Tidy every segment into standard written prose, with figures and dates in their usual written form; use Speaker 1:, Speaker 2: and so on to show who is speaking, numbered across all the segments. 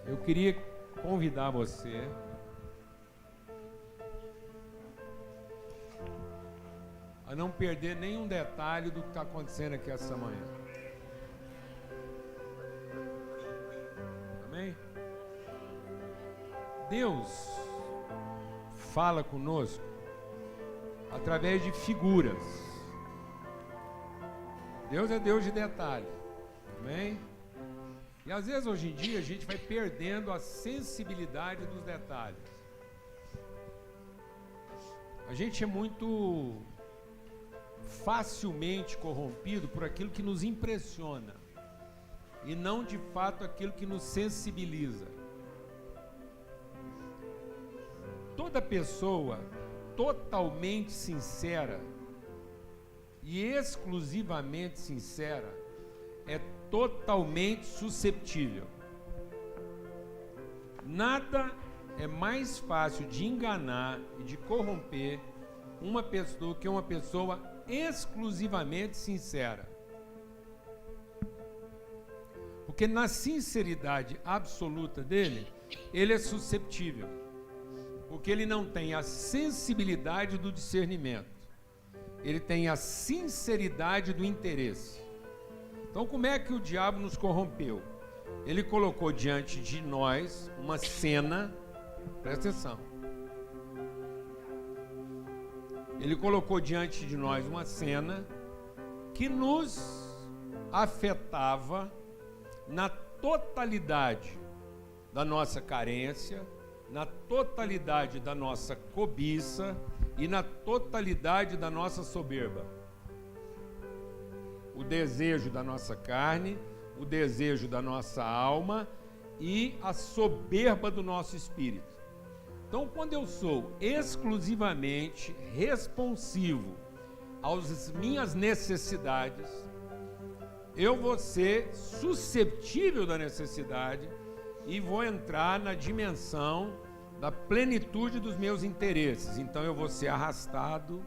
Speaker 1: Eu queria convidar você a não perder nenhum detalhe do que está acontecendo aqui essa manhã. Amém? Deus fala conosco através de figuras. Deus é Deus de detalhe. Amém? E às vezes hoje em dia a gente vai perdendo a sensibilidade dos detalhes. A gente é muito facilmente corrompido por aquilo que nos impressiona e não de fato aquilo que nos sensibiliza. Toda pessoa totalmente sincera e exclusivamente sincera é totalmente susceptível. Nada é mais fácil de enganar e de corromper uma pessoa que uma pessoa exclusivamente sincera. Porque na sinceridade absoluta dele, ele é susceptível. Porque ele não tem a sensibilidade do discernimento. Ele tem a sinceridade do interesse. Então, como é que o diabo nos corrompeu? Ele colocou diante de nós uma cena, presta atenção. Ele colocou diante de nós uma cena que nos afetava na totalidade da nossa carência, na totalidade da nossa cobiça e na totalidade da nossa soberba. O desejo da nossa carne, o desejo da nossa alma e a soberba do nosso espírito. Então, quando eu sou exclusivamente responsivo às minhas necessidades, eu vou ser susceptível da necessidade e vou entrar na dimensão da plenitude dos meus interesses. Então, eu vou ser arrastado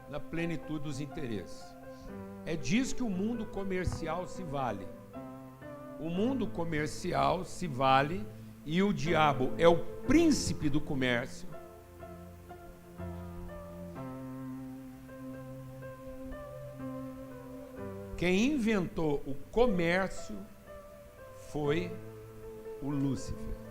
Speaker 1: na plenitude dos interesses. É disso que o mundo comercial se vale. O mundo comercial se vale e o diabo é o príncipe do comércio. Quem inventou o comércio foi o Lúcifer.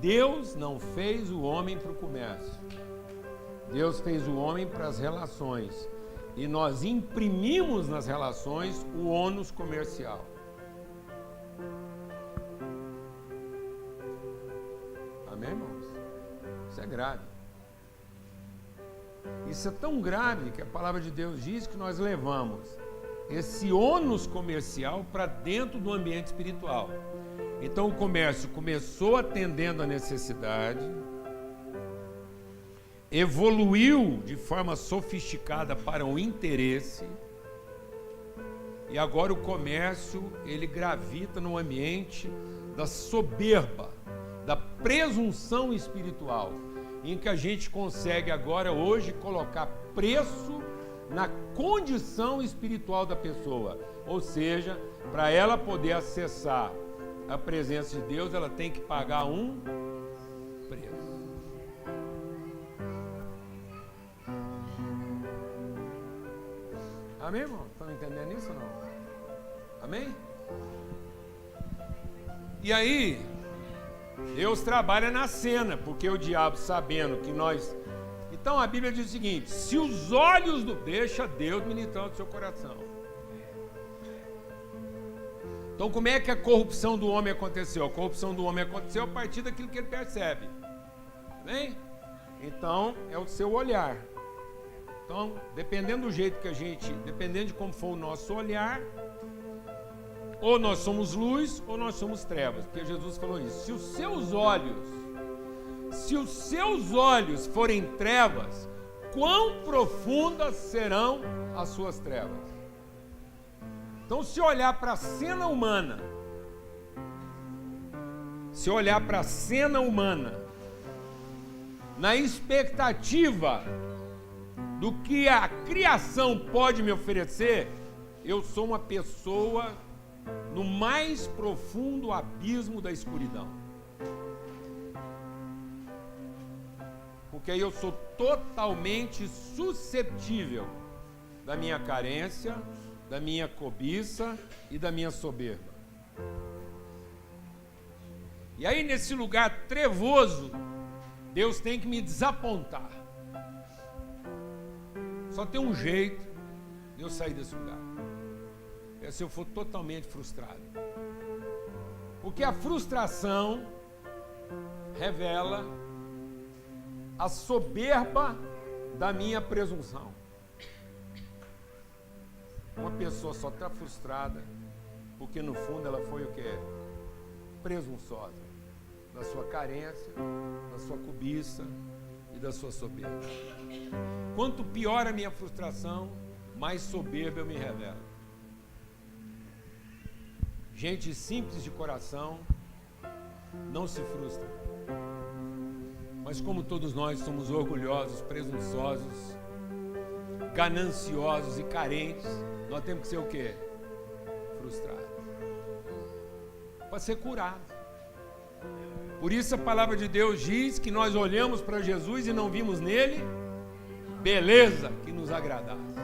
Speaker 1: Deus não fez o homem para o comércio. Deus fez o homem para as relações. E nós imprimimos nas relações o ônus comercial. Amém, irmãos? Isso é grave. Isso é tão grave que a palavra de Deus diz que nós levamos esse ônus comercial para dentro do ambiente espiritual. Então o comércio começou atendendo a necessidade, evoluiu de forma sofisticada para o interesse, e agora o comércio ele gravita no ambiente da soberba, da presunção espiritual, em que a gente consegue agora hoje colocar preço na condição espiritual da pessoa, ou seja, para ela poder acessar a presença de Deus, ela tem que pagar um preço. Amém, irmão? Estão entendendo isso ou não? Amém? E aí, Deus trabalha na cena, porque o diabo, sabendo que nós... Então a Bíblia diz o seguinte: se os olhos do... Deixa Deus ministrar no seu coração. Então, como é que a corrupção do homem aconteceu? A corrupção do homem aconteceu a partir daquilo que ele percebe. Amém? Então, é o seu olhar. Então, dependendo do jeito que a gente... Dependendo de como for o nosso olhar, ou nós somos luz, ou nós somos trevas. Porque Jesus falou isso. Se os seus olhos forem trevas, quão profundas serão as suas trevas? Então, se olhar para a cena humana, na expectativa do que a criação pode me oferecer, eu sou uma pessoa no mais profundo abismo da escuridão. Porque aí eu sou totalmente suscetível da minha carência, da minha cobiça e da minha soberba. E aí, nesse lugar trevoso, Deus tem que me desapontar. Só tem um jeito de eu sair desse lugar. É se eu for totalmente frustrado. Porque a frustração revela a soberba da minha presunção. Uma pessoa só está frustrada porque no fundo ela foi o quê? Presunçosa. Da sua carência, da sua cobiça e da sua soberba. Quanto pior a minha frustração, mais soberba eu me revelo. Gente simples de coração não se frustra. Mas como todos nós somos orgulhosos, presunçosos, gananciosos e carentes, nós temos que ser o quê? Frustrados. Para ser curado. Por isso a palavra de Deus diz que nós olhamos para Jesus e não vimos nele beleza que nos agradasse.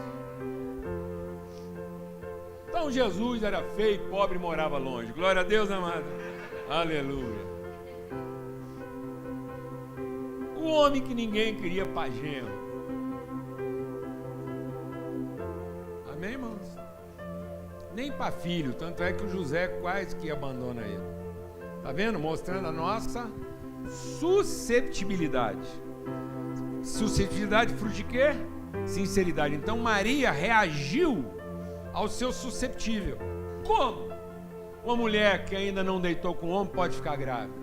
Speaker 1: Então Jesus era feio, pobre e morava longe. Glória a Deus, amado. Aleluia. O homem que ninguém queria pra genro. Amém, irmãos? Nem para filho, tanto é que o José quase que abandona ele. Tá vendo? Mostrando a nossa susceptibilidade. Susceptibilidade fruto de quê? Sinceridade. Então Maria reagiu ao seu susceptível. Como? Uma mulher que ainda não deitou com um homem pode ficar grávida.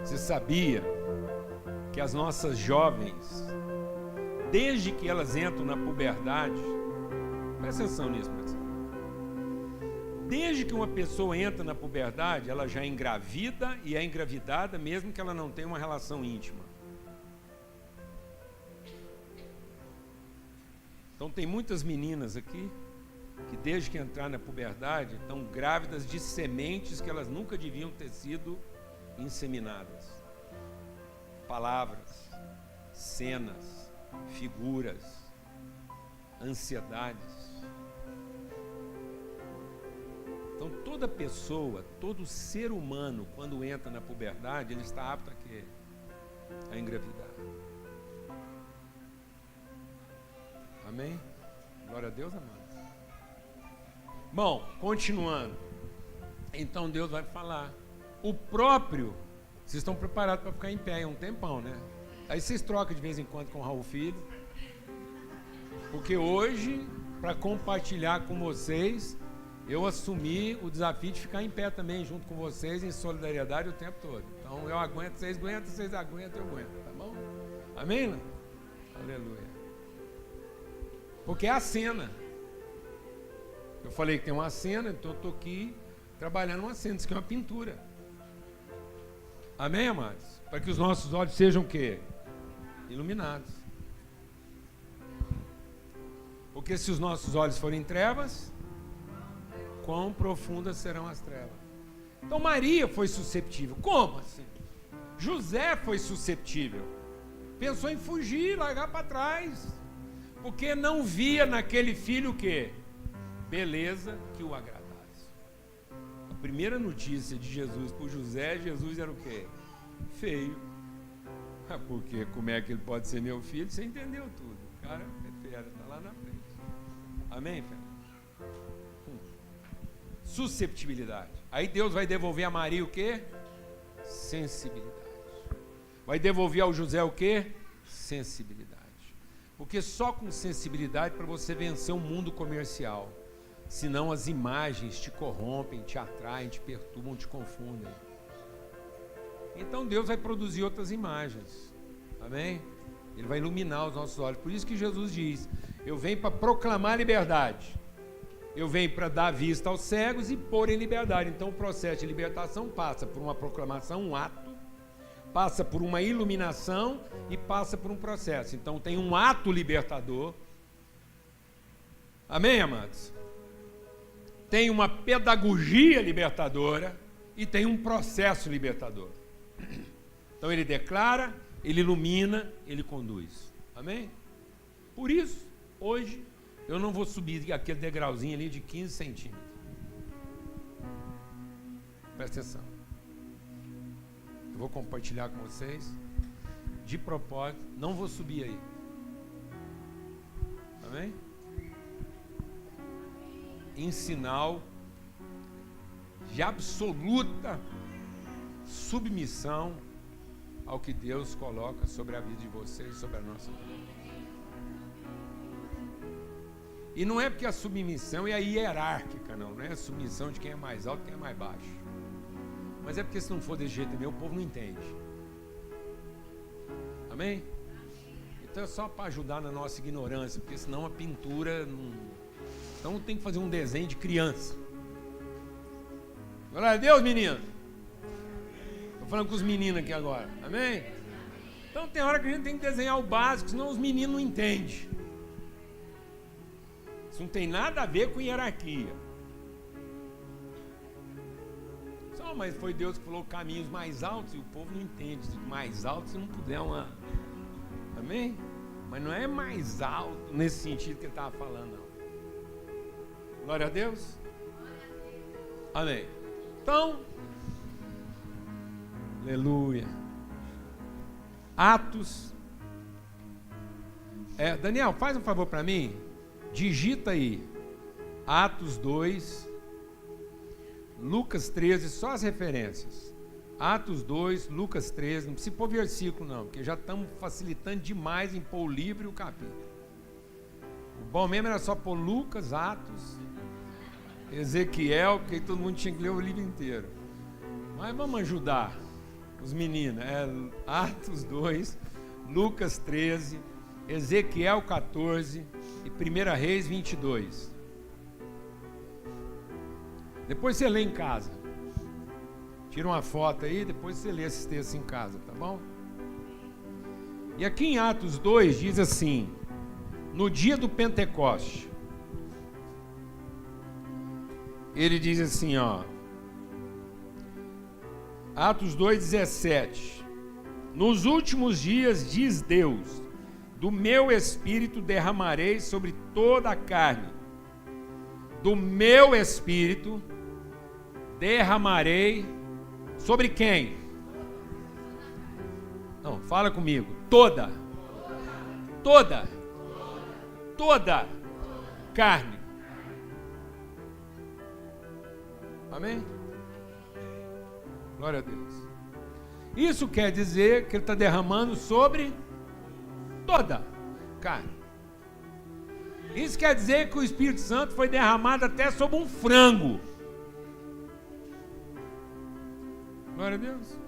Speaker 1: Você sabia que as nossas jovens, desde que elas entram na puberdade, presta atenção nisso, pessoal. Desde que uma pessoa entra na puberdade, ela já engravida e é engravidada, mesmo que ela não tenha uma relação íntima. Então tem muitas meninas aqui que desde que entrar na puberdade estão grávidas de sementes que elas nunca deviam ter sido inseminadas. Palavras, cenas, figuras, ansiedades. Então toda pessoa, todo ser humano, quando entra na puberdade, ele está apto a quê? A engravidar. Amém? Glória a Deus, amados. Bom, continuando. Então Deus vai falar. O próprio, vocês estão preparados para ficar em pé um tempão, né? Aí vocês trocam de vez em quando com o Raul Filho. Porque hoje, para compartilhar com vocês, eu assumi o desafio de ficar em pé também, junto com vocês, em solidariedade o tempo todo. Então eu aguento, vocês aguentam, eu aguento, tá bom? Amém? Não? Aleluia. Porque é a cena. Eu falei que tem uma cena, então eu estou aqui trabalhando uma cena, isso aqui é uma pintura. Amém, amados? Para que os nossos olhos sejam o quê? Iluminados. Porque se os nossos olhos forem trevas, quão profundas serão as trevas. Então Maria foi susceptível. Como assim? José foi susceptível. Pensou em fugir, largar para trás. Porque não via naquele filho o quê? Beleza que o agradasse. A primeira notícia de Jesus por José, Jesus era o quê? Feio. Porque como é que ele pode ser meu filho? Você entendeu tudo. O cara é fera, está lá na frente. Amém, fera? Susceptibilidade. Aí Deus vai devolver a Maria o quê? Sensibilidade. Vai devolver ao José o quê? Sensibilidade. Porque só com sensibilidade para você vencer o mundo comercial. Senão as imagens te corrompem, te atraem, te perturbam, te confundem. Então Deus vai produzir outras imagens. Amém? Ele vai iluminar os nossos olhos. Por isso que Jesus diz: eu venho para proclamar liberdade. eu venho para dar vista aos cegos e pôr em liberdade. Então o processo de libertação passa por uma proclamação, um ato, passa por uma iluminação e passa por um processo. Então tem um ato libertador. Amém, amados? Tem uma pedagogia libertadora e tem um processo libertador. Então ele declara, ele ilumina, ele conduz. Amém? Por isso, hoje, eu não vou subir aquele degrauzinho ali de 15 centímetros. Presta atenção. Eu vou compartilhar com vocês. De propósito, não vou subir aí. Amém? Em sinal de absoluta submissão ao que Deus coloca sobre a vida de vocês, sobre a nossa vida. E não é porque a submissão é a hierárquica, não é a submissão de quem é mais alto e quem é mais baixo. Mas é porque se não for desse jeito também, o povo não entende. Amém? Então é só para ajudar na nossa ignorância, porque senão a pintura não... Então tem que fazer um desenho de criança. Glória a Deus, menino. Estou falando com os meninos aqui agora. Amém? Então tem hora que a gente tem que desenhar o básico, senão os meninos não entendem. Isso não tem nada a ver com hierarquia. Só, mas foi Deus que falou caminhos mais altos e o povo não entende. Mais alto se não puder uma... Amém? Mas não é mais alto nesse sentido que ele estava falando, não. Glória a Deus. Amém. Então, aleluia. Atos. Daniel, faz um favor para mim. Digita aí. Atos 2. Lucas 13, só as referências. Atos 2, Lucas 13. Não precisa pôr versículo não, porque já estamos facilitando demais em pôr o livro e o capítulo. O bom mesmo era só pôr Lucas, Atos, Ezequiel, porque todo mundo tinha que ler o livro inteiro. Mas vamos ajudar os meninos. Atos 2, Lucas 13, Ezequiel 14 e 1 Reis 22. Depois você lê em casa. Tira uma foto aí, depois você lê esses textos em casa, tá bom? E aqui em Atos 2 diz assim: no dia do Pentecoste, ele diz assim, ó, Atos 2,17: nos últimos dias, diz Deus, do meu espírito derramarei sobre toda a carne. Do meu espírito derramarei sobre quem? Não, fala comigo. Toda carne. Amém? Glória a Deus. Isso quer dizer que ele está derramando sobre toda carne. Isso quer dizer que o Espírito Santo foi derramado até sobre um frango. Glória a Deus.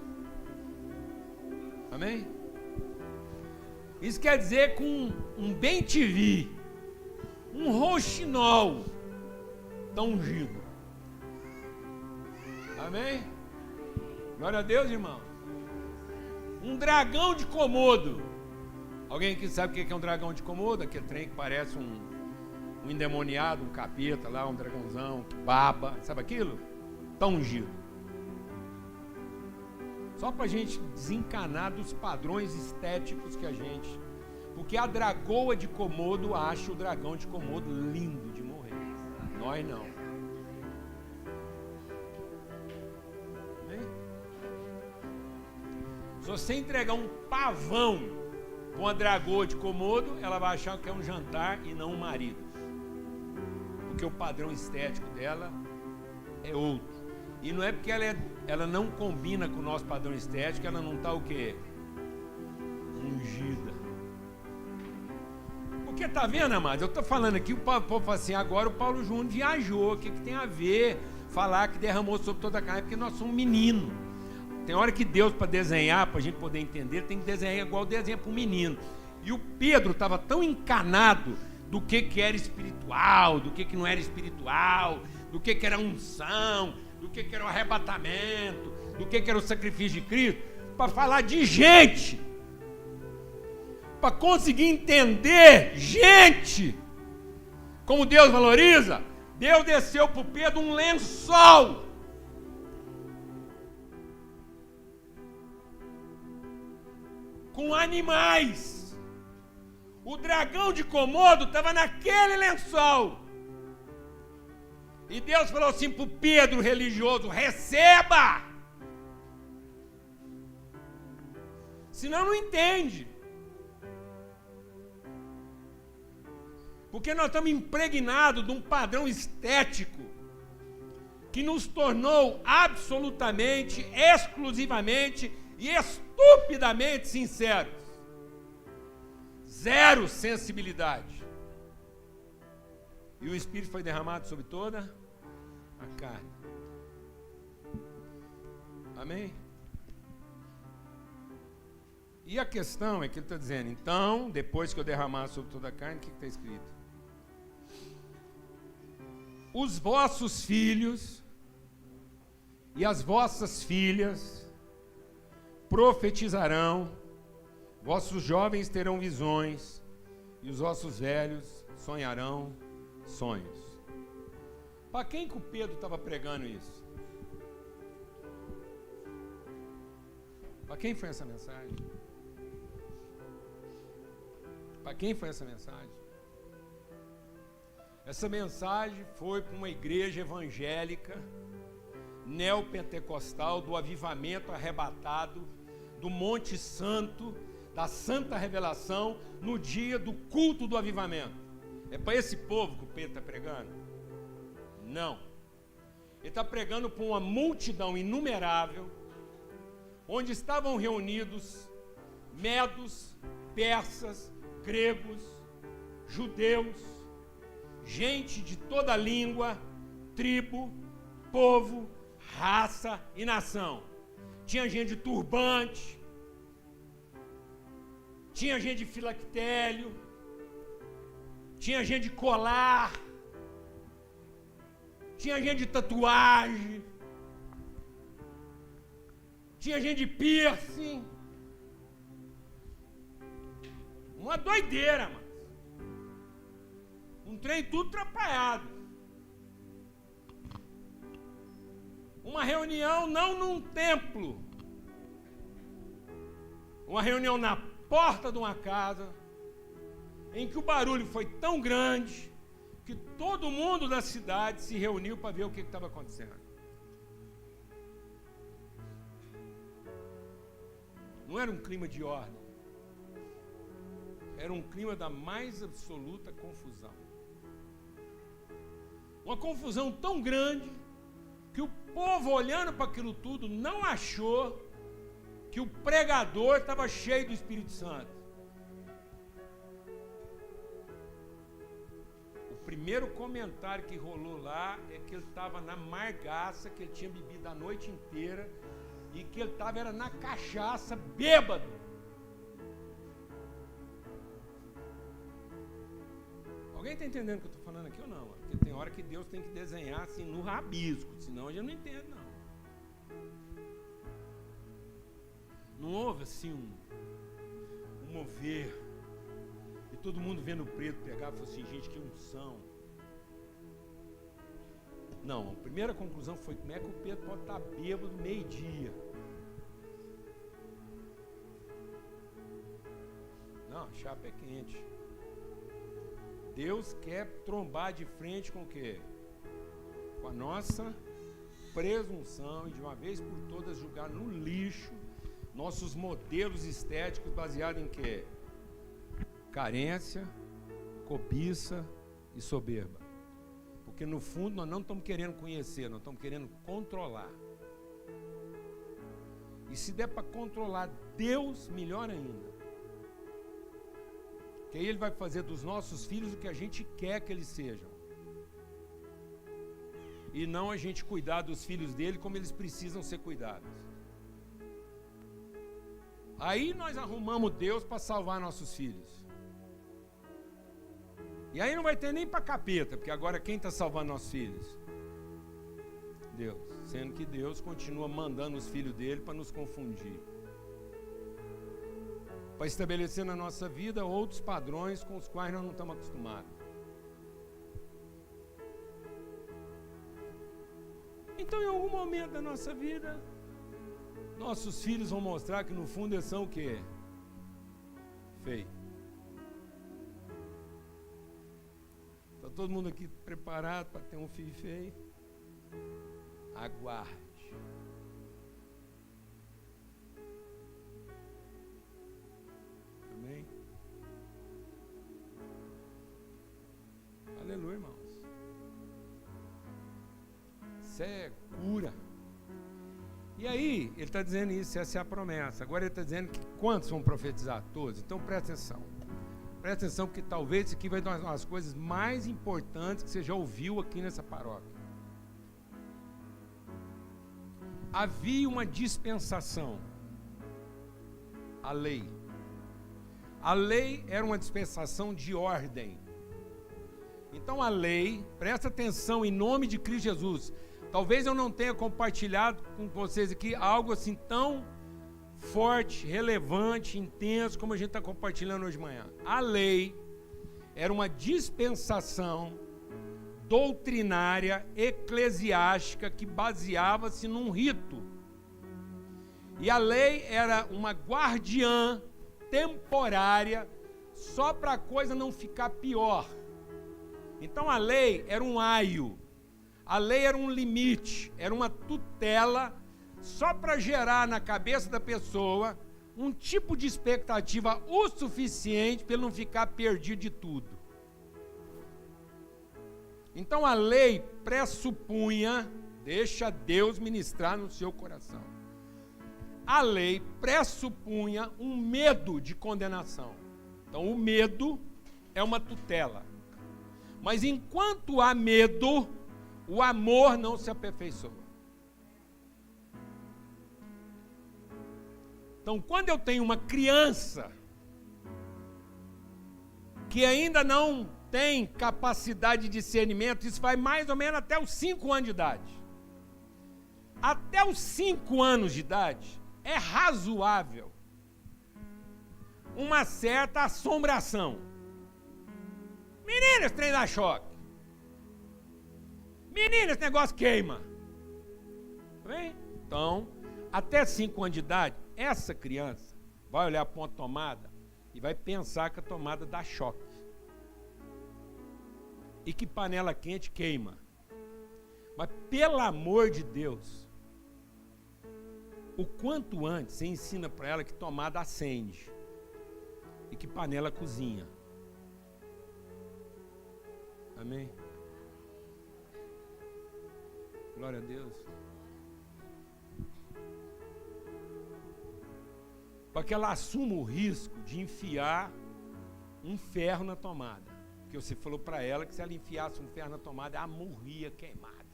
Speaker 1: Amém? Isso quer dizer que um bem-te-vi, um roxinol, está ungido. Amém? Glória a Deus, irmão. Um dragão de Komodo. Alguém aqui sabe o que é um dragão de Komodo? Aquele trem que parece um endemoniado, um capeta lá, um dragãozão, que baba. Sabe aquilo? Está ungido. Só para a gente desencanar dos padrões estéticos que a gente... Porque a dragoa de Komodo acha o dragão de Komodo lindo de morrer. Nós não. Amém? Se você entregar um pavão com a dragoa de Komodo, ela vai achar que é um jantar e não um marido. Porque o padrão estético dela é outro. E não é porque ela não combina com o nosso padrão estético, ela não está o quê? Ungida. Porque tá vendo, amados? Eu estou falando aqui, o povo fala assim, agora o Paulo Júnior viajou, o que tem a ver falar que derramou sobre toda a carne? Porque nós somos meninos. Tem hora que Deus, para desenhar, para a gente poder entender, tem que desenhar igual desenha para um menino. E o Pedro estava tão encanado do que era espiritual, do que não era espiritual, do que era unção, do que era o arrebatamento, do que era o sacrifício de Cristo, para falar de gente, para conseguir entender gente, como Deus valoriza. Deus desceu para o Pedro um lençol, com animais. O dragão de Komodo estava naquele lençol. E Deus falou assim para o Pedro religioso: receba! Senão não entende. Porque nós estamos impregnados de um padrão estético que nos tornou absolutamente, exclusivamente e estupidamente sinceros. Zero sensibilidade. E o Espírito foi derramado sobre toda a carne. Amém? E a questão é que ele está dizendo, então, depois que eu derramar sobre toda a carne, o que está escrito? Os vossos filhos e as vossas filhas profetizarão, vossos jovens terão visões, e os vossos velhos sonharão sonhos. Para quem que o Pedro estava pregando isso? Para quem foi essa mensagem? Para quem foi essa mensagem? Essa mensagem foi para uma igreja evangélica, neopentecostal, do avivamento arrebatado, do Monte Santo, da Santa Revelação, no dia do culto do avivamento. É para esse povo que o Pedro está pregando? Não. Ele está pregando para uma multidão inumerável, onde estavam reunidos medos, persas, gregos, judeus, gente de toda língua, tribo, povo, raça e nação. Tinha gente de turbante, tinha gente de filactério, tinha gente de colar, tinha gente de tatuagem, tinha gente de piercing. Uma doideira, mano. Um trem tudo atrapalhado. Uma reunião não num templo. Uma reunião na porta de uma casa, em que o barulho foi tão grande que todo mundo da cidade se reuniu para ver o que estava acontecendo. Não era um clima de ordem. Era um clima da mais absoluta confusão. Uma confusão tão grande que o povo, olhando para aquilo tudo, não achou que o pregador estava cheio do Espírito Santo. O primeiro comentário que rolou lá é que ele estava na margaça, que ele tinha bebido a noite inteira e que ele estava era na cachaça, bêbado. Alguém está entendendo o que eu estou falando aqui ou não? Porque tem hora que Deus tem que desenhar assim no rabisco, senão a gente não entende, não. Não houve assim um mover, e todo mundo vendo o preto pegar e falou assim, gente, que unção. Não, a primeira conclusão foi, como é que o Pedro pode estar bêbado meio-dia? Não, a chapa é quente. Deus quer trombar de frente com o quê? Com a nossa presunção e de uma vez por todas jogar no lixo nossos modelos estéticos baseados em quê? Carência, cobiça e soberba. Porque no fundo nós não estamos querendo conhecer, nós estamos querendo controlar. E se der para controlar Deus, melhor ainda. Que aí Ele vai fazer dos nossos filhos o que a gente quer que eles sejam. E não a gente cuidar dos filhos dele como eles precisam ser cuidados. Aí nós arrumamos Deus para salvar nossos filhos. E aí não vai ter nem para capeta, porque agora quem está salvando nossos filhos? Deus. Sendo que Deus continua mandando os filhos dele para nos confundir. Para estabelecer na nossa vida outros padrões com os quais nós não estamos acostumados. Então, em algum momento da nossa vida, nossos filhos vão mostrar que no fundo eles são o quê? Feio. Está todo mundo aqui preparado para ter um filho feio? Aguarde. Amém? Aleluia, irmãos. Isso é cura. E aí, ele está dizendo isso, essa é a promessa. Agora ele está dizendo que quantos vão profetizar? Todos. Então presta atenção. Presta atenção, porque talvez isso aqui vai ser uma das coisas mais importantes que você já ouviu aqui nessa paróquia. Havia uma dispensação. A lei. A lei era uma dispensação de ordem. Então a lei, presta atenção em nome de Cristo Jesus. Talvez eu não tenha compartilhado com vocês aqui algo assim tão forte, relevante, intenso, como a gente está compartilhando hoje de manhã. A lei era uma dispensação doutrinária, eclesiástica, que baseava-se num rito. E a lei era uma guardiã temporária, só para a coisa não ficar pior. Então a lei era um aio. A lei era um limite, era uma tutela, só para gerar na cabeça da pessoa um tipo de expectativa o suficiente para ele não ficar perdido de tudo. Então a lei pressupunha, deixa Deus ministrar no seu coração. A lei pressupunha um medo de condenação. Então o medo é uma tutela. Mas enquanto há medo, o amor não se aperfeiçoa. Então, quando eu tenho uma criança que ainda não tem capacidade de discernimento, isso vai mais ou menos até os 5 anos de idade. Até os 5 anos de idade, é razoável uma certa assombração. Menina, esse trem dá choque. Menina, esse negócio queima. Bem? Então, até 5 anos de idade, essa criança vai olhar para uma tomada e vai pensar que a tomada dá choque. E que panela quente queima. Mas, pelo amor de Deus, o quanto antes você ensina para ela que tomada acende e que panela cozinha. Amém? Glória a Deus. Para que ela assuma o risco de enfiar um ferro na tomada. Porque você falou para ela que se ela enfiasse um ferro na tomada, ela morria queimada.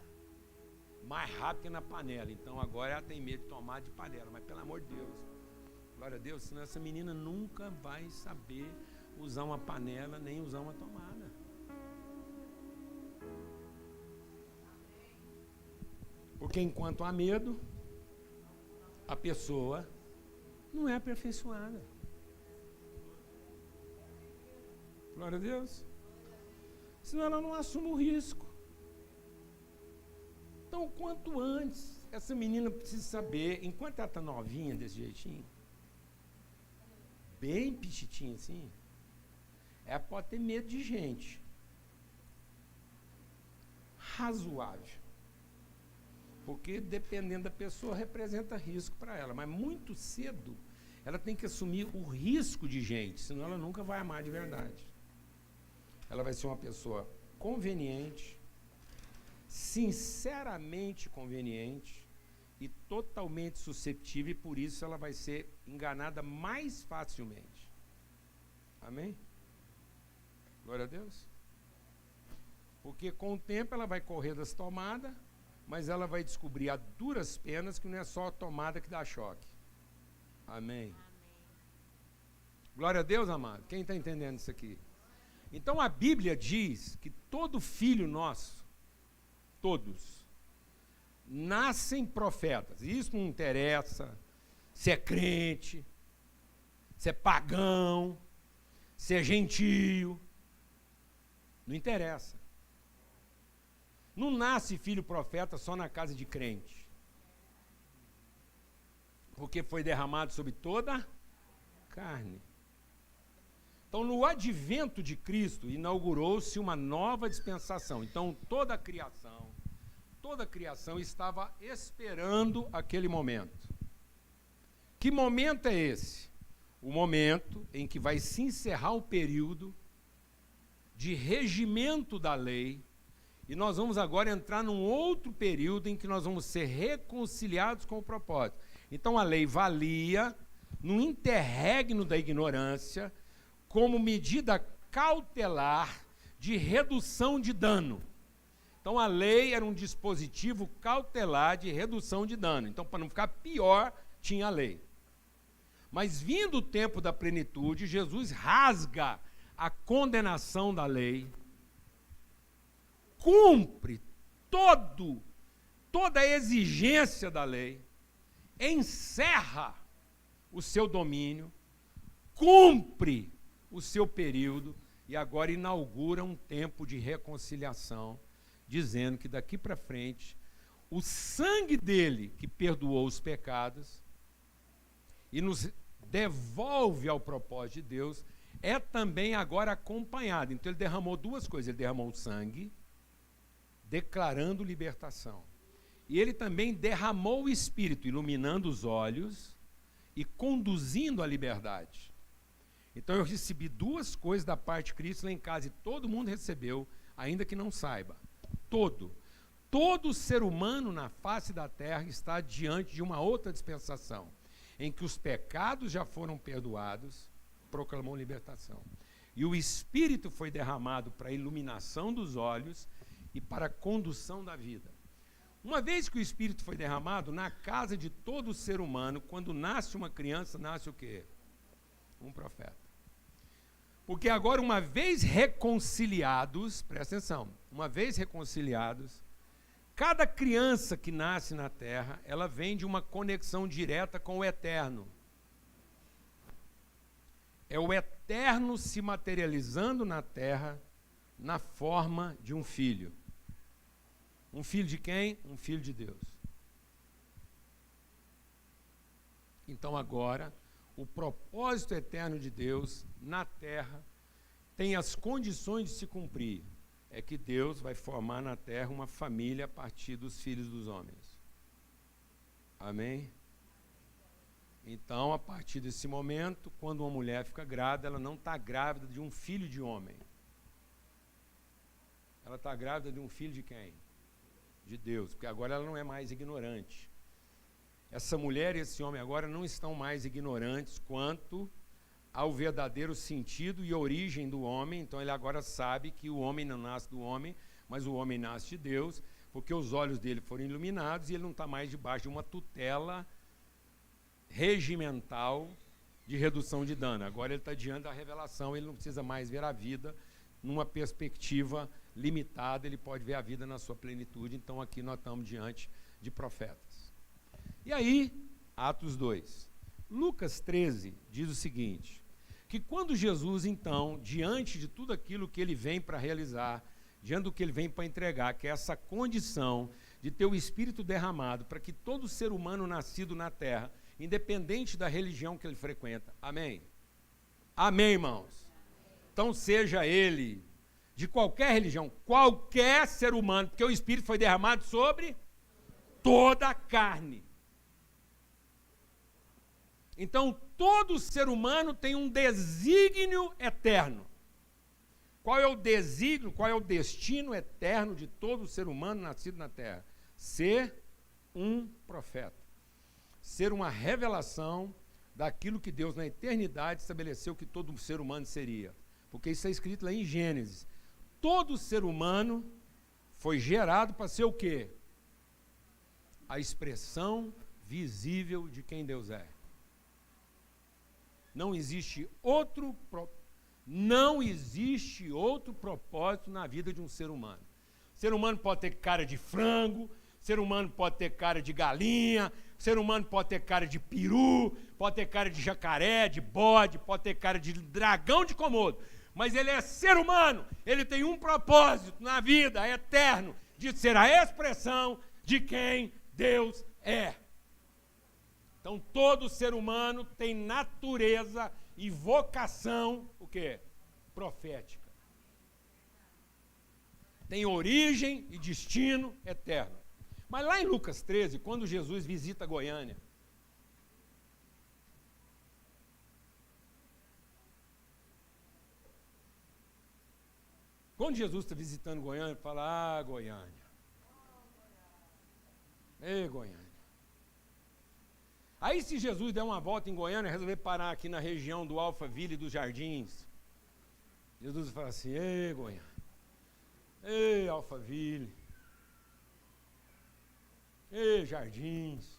Speaker 1: Mais rápido que na panela. Então agora ela tem medo de tomar de panela. Mas pelo amor de Deus, glória a Deus, senão essa menina nunca vai saber usar uma panela nem usar uma tomada. Porque enquanto há medo, a pessoa não é aperfeiçoada. Glória a Deus. Senão ela não assume o risco. Então, quanto antes, essa menina precisa saber, enquanto ela está novinha desse jeitinho, bem pititinha assim, ela pode ter medo de gente. Razoável. Porque dependendo da pessoa representa risco para ela. Mas muito cedo ela tem que assumir o risco de gente, senão ela nunca vai amar de verdade. Ela vai ser uma pessoa conveniente, sinceramente conveniente e totalmente susceptível, e por isso ela vai ser enganada mais facilmente. Amém? Glória a Deus. Porque com o tempo ela vai correr das tomadas, mas ela vai descobrir a duras penas que não é só a tomada que dá choque. Amém. Glória a Deus, amado. Quem está entendendo isso aqui? Então a Bíblia diz que todo filho nosso, todos, nascem profetas. Isso não interessa se é crente, se é pagão, se é gentio. Não interessa. Não nasce filho profeta só na casa de crente. Porque foi derramado sobre toda a carne. Então, no advento de Cristo, inaugurou-se uma nova dispensação. Então, toda a criação estava esperando aquele momento. Que momento é esse? O momento em que vai se encerrar o período de regimento da lei, e nós vamos agora entrar num outro período em que nós vamos ser reconciliados com o propósito. Então, a lei valia no interregno da ignorância, como medida cautelar de redução de dano. Então, a lei era um dispositivo cautelar de redução de dano. Então, para não ficar pior, tinha a lei. Mas, vindo o tempo da plenitude, Jesus rasga a condenação da lei, cumpre toda a exigência da lei, encerra o seu domínio, cumpre o seu período e agora inaugura um tempo de reconciliação, dizendo que daqui para frente o sangue dele que perdoou os pecados e nos devolve ao propósito de Deus é também agora acompanhado. Então ele derramou duas coisas, ele derramou o sangue, declarando libertação. E ele também derramou o Espírito, iluminando os olhos e conduzindo à liberdade. Então eu recebi duas coisas da parte de Cristo lá em casa, e todo mundo recebeu, ainda que não saiba. Todo ser humano na face da terra está diante de uma outra dispensação, em que os pecados já foram perdoados, proclamou libertação. E o Espírito foi derramado para a iluminação dos olhos e para a condução da vida. Uma vez que o Espírito foi derramado, na casa de todo ser humano, quando nasce uma criança, nasce o quê? Um profeta. Porque agora, uma vez reconciliados, presta atenção, uma vez reconciliados, cada criança que nasce na terra, ela vem de uma conexão direta com o eterno. É o eterno se materializando na terra na forma de um filho. Um filho de quem? Um filho de Deus. Então agora, o propósito eterno de Deus na terra tem as condições de se cumprir. É que Deus vai formar na terra uma família a partir dos filhos dos homens. Amém? Então, a partir desse momento, quando uma mulher fica grávida, ela não está grávida de um filho de homem. Ela está grávida de um filho de quem? De Deus, porque agora ela não é mais ignorante. Essa mulher e esse homem agora não estão mais ignorantes quanto ao verdadeiro sentido e origem do homem. Então ele agora sabe que o homem não nasce do homem, mas o homem nasce de Deus, porque os olhos dele foram iluminados e ele não está mais debaixo de uma tutela regimental de redução de dano. Agora ele está diante da revelação, ele não precisa mais ver a vida numa perspectiva limitada, ele pode ver a vida na sua plenitude. Então aqui nós estamos diante de profetas. E aí, Atos 2. Lucas 13 diz o seguinte, que quando Jesus, então, diante de tudo aquilo que ele vem para realizar, diante do que ele vem para entregar, que é essa condição de ter o Espírito derramado para que todo ser humano nascido na terra, independente da religião que ele frequenta, amém? Amém, irmãos? Então seja ele de qualquer religião, qualquer ser humano, porque o Espírito foi derramado sobre toda a carne. Então, todo ser humano tem um desígnio eterno. Qual é o desígnio, qual é o destino eterno de todo ser humano nascido na terra? Ser um profeta. Ser uma revelação daquilo que Deus na eternidade estabeleceu que todo ser humano seria. Porque isso é escrito lá em Gênesis. Todo ser humano foi gerado para ser o quê? A expressão visível de quem Deus é. Não existe Não existe outro propósito na vida de um ser humano. O ser humano pode ter cara de frango, o ser humano pode ter cara de galinha, o ser humano pode ter cara de peru, pode ter cara de jacaré, de bode, pode ter cara de dragão de Komodo. Mas ele é ser humano, ele tem um propósito na vida, é eterno, de ser a expressão de quem Deus é. Então, todo ser humano tem natureza e vocação, o quê? Profética. Tem origem e destino eterno. Mas lá em Lucas 13, quando Jesus visita Goiânia, quando Jesus está visitando Goiânia, ele fala, Goiânia. Ei, Goiânia. Aí se Jesus der uma volta em Goiânia, resolver parar aqui na região do Alphaville e dos Jardins, Jesus fala assim, ei, Goiânia. Ei, Alphaville. Ei, Jardins.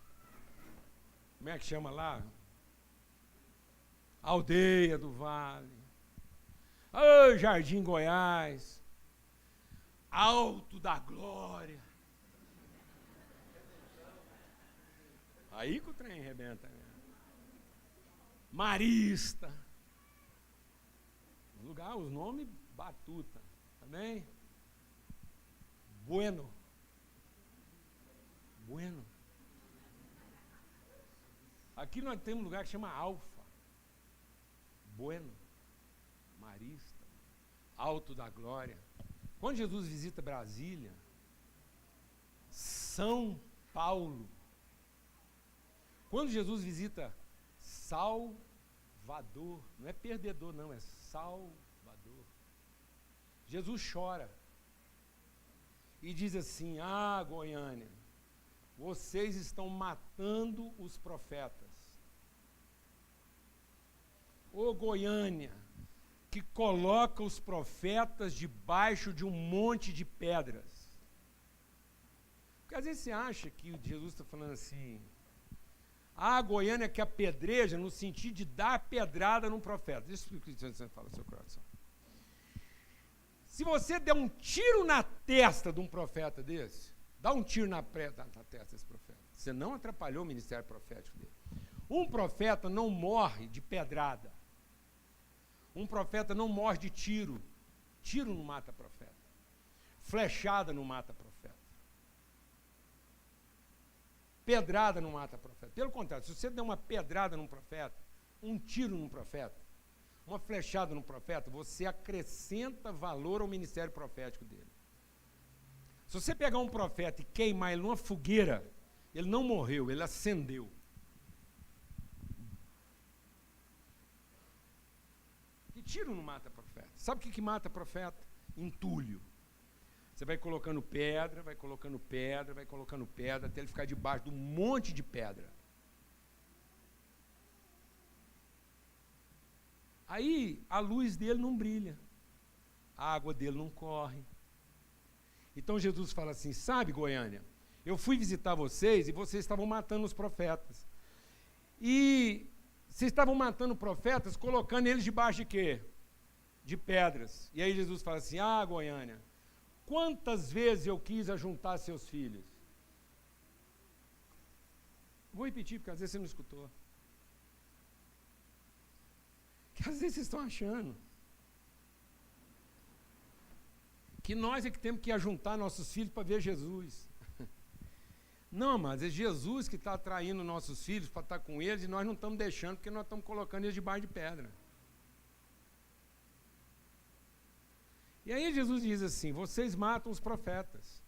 Speaker 1: Como é que chama lá? Aldeia do Vale. Ô, Jardim Goiás, Alto da Glória. Aí que o trem arrebenta. Né? Marista. O lugar, os nomes batuta. Também. Bueno. Bueno. Aqui nós temos um lugar que chama Alfa. Bueno. Marista, Alto da Glória. Quando Jesus visita Brasília, São Paulo. Quando Jesus visita Salvador, não é perdedor não, é Salvador. Jesus chora e diz assim, Goiânia, vocês estão matando os profetas. Ô Goiânia, que coloca os profetas debaixo de um monte de pedras. Porque às vezes você acha que Jesus está falando assim, Goiânia que apedreja no sentido de dar pedrada num profeta. Deixa eu explicar o que você fala no seu coração. Se você der um tiro na testa de um profeta desse, dá um tiro na testa desse profeta, você não atrapalhou o ministério profético dele. Um profeta não morre de pedrada. Um profeta não morre de tiro. Tiro não mata profeta. Flechada não mata profeta. Pedrada não mata profeta. Pelo contrário, se você der uma pedrada num profeta, um tiro num profeta, uma flechada num profeta, você acrescenta valor ao ministério profético dele. Se você pegar um profeta e queimar ele numa fogueira, ele não morreu, ele acendeu. Tiro não mata profeta. Sabe o que mata profeta? Entulho. Você vai colocando pedra, vai colocando pedra, vai colocando pedra, até ele ficar debaixo de um monte de pedra. Aí a luz dele não brilha, a água dele não corre. Então Jesus fala assim, sabe, Goiânia, eu fui visitar vocês e vocês estavam matando os profetas. E vocês estavam matando profetas, colocando eles debaixo de quê? De pedras. E aí Jesus fala assim, Goiânia, quantas vezes eu quis ajuntar seus filhos? Vou repetir, porque às vezes você não escutou. Que às vezes vocês estão achando que nós é que temos que ajuntar nossos filhos para ver Jesus. Não, mas é Jesus que está atraindo nossos filhos para estar com eles e nós não estamos deixando porque nós estamos colocando eles debaixo de pedra. E aí Jesus diz assim, vocês matam os profetas.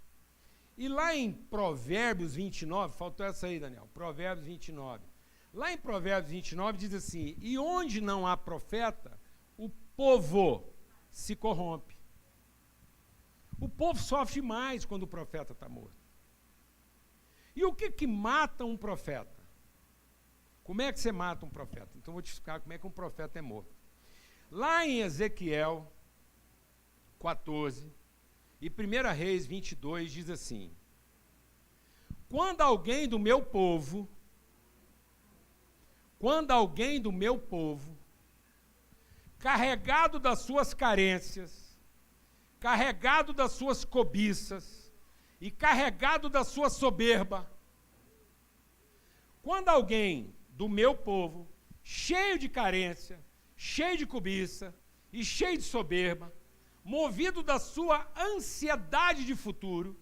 Speaker 1: E lá em Provérbios 29, faltou essa aí, Daniel, Provérbios 29. Lá em Provérbios 29 diz assim, e onde não há profeta, o povo se corrompe. O povo sofre mais quando o profeta está morto. E o que mata um profeta? Como é que você mata um profeta? Então eu vou te explicar como é que um profeta é morto. Lá em Ezequiel 14 e 1 Reis 22 diz assim, quando alguém do meu povo carregado das suas carências, carregado das suas cobiças e carregado da sua soberba. Quando alguém do meu povo, cheio de carência, cheio de cobiça e cheio de soberba, movido da sua ansiedade de futuro,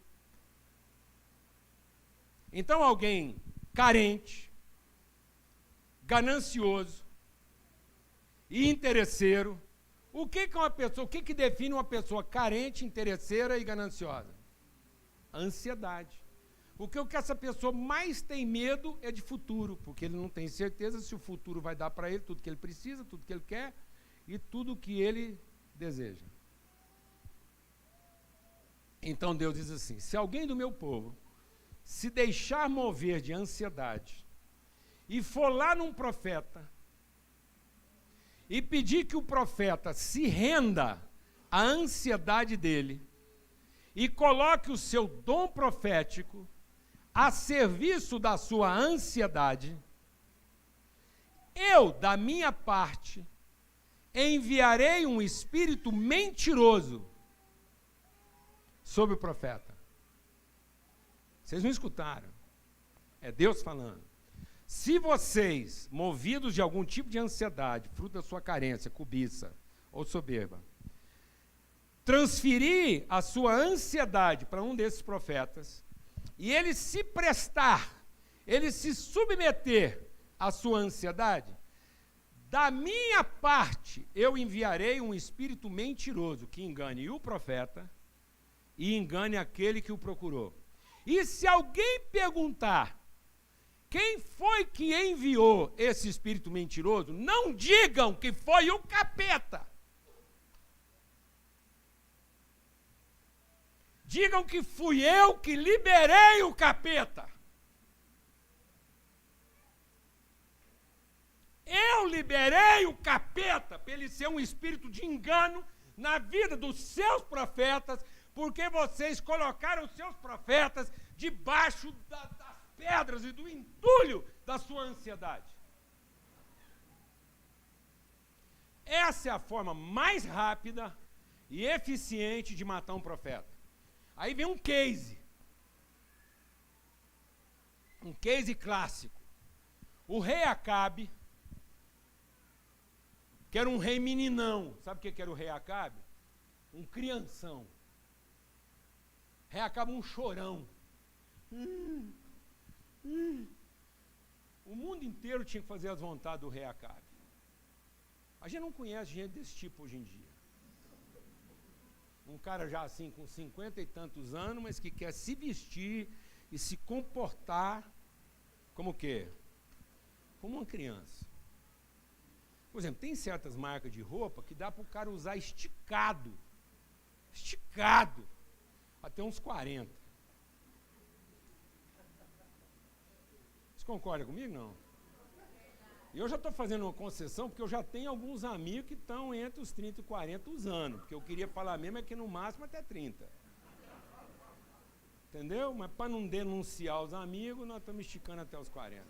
Speaker 1: então alguém carente, ganancioso e interesseiro. O que é uma pessoa? O que define uma pessoa carente, interesseira e gananciosa? Ansiedade. Porque o que essa pessoa mais tem medo é de futuro, porque ele não tem certeza se o futuro vai dar para ele tudo que ele precisa, tudo que ele quer e tudo que ele deseja. Então Deus diz assim: se alguém do meu povo se deixar mover de ansiedade e for lá num profeta e pedir que o profeta se renda à ansiedade dele e coloque o seu dom profético a serviço da sua ansiedade, eu, da minha parte, enviarei um espírito mentiroso sobre o profeta. Vocês não escutaram. É Deus falando. Se vocês, movidos de algum tipo de ansiedade, fruto da sua carência, cobiça ou soberba, transferir a sua ansiedade para um desses profetas, e ele se prestar, ele se submeter à sua ansiedade, da minha parte eu enviarei um espírito mentiroso que engane o profeta e engane aquele que o procurou. E se alguém perguntar quem foi que enviou esse espírito mentiroso, não digam que foi o capeta. Digam que fui eu que liberei o capeta. Eu liberei o capeta para ele ser um espírito de engano na vida dos seus profetas, porque vocês colocaram os seus profetas debaixo das pedras e do entulho da sua ansiedade. Essa é a forma mais rápida e eficiente de matar um profeta. Aí vem um case clássico. O rei Acabe, que era um rei meninão. Sabe o que era o rei Acabe? Um crianção. Rei Acabe um chorão. O mundo inteiro tinha que fazer as vontades do rei Acabe. A gente não conhece gente desse tipo hoje em dia. Um cara já assim com 50 e tantos anos, mas que quer se vestir e se comportar como o quê? Como uma criança. Por exemplo, tem certas marcas de roupa que dá para o cara usar esticado, até uns 40. Você concorda comigo, não? Eu já estou fazendo uma concessão porque eu já tenho alguns amigos que estão entre os 30 e 40 usando, porque eu queria falar mesmo é que no máximo até 30. Entendeu? Mas para não denunciar os amigos, nós estamos esticando até os 40.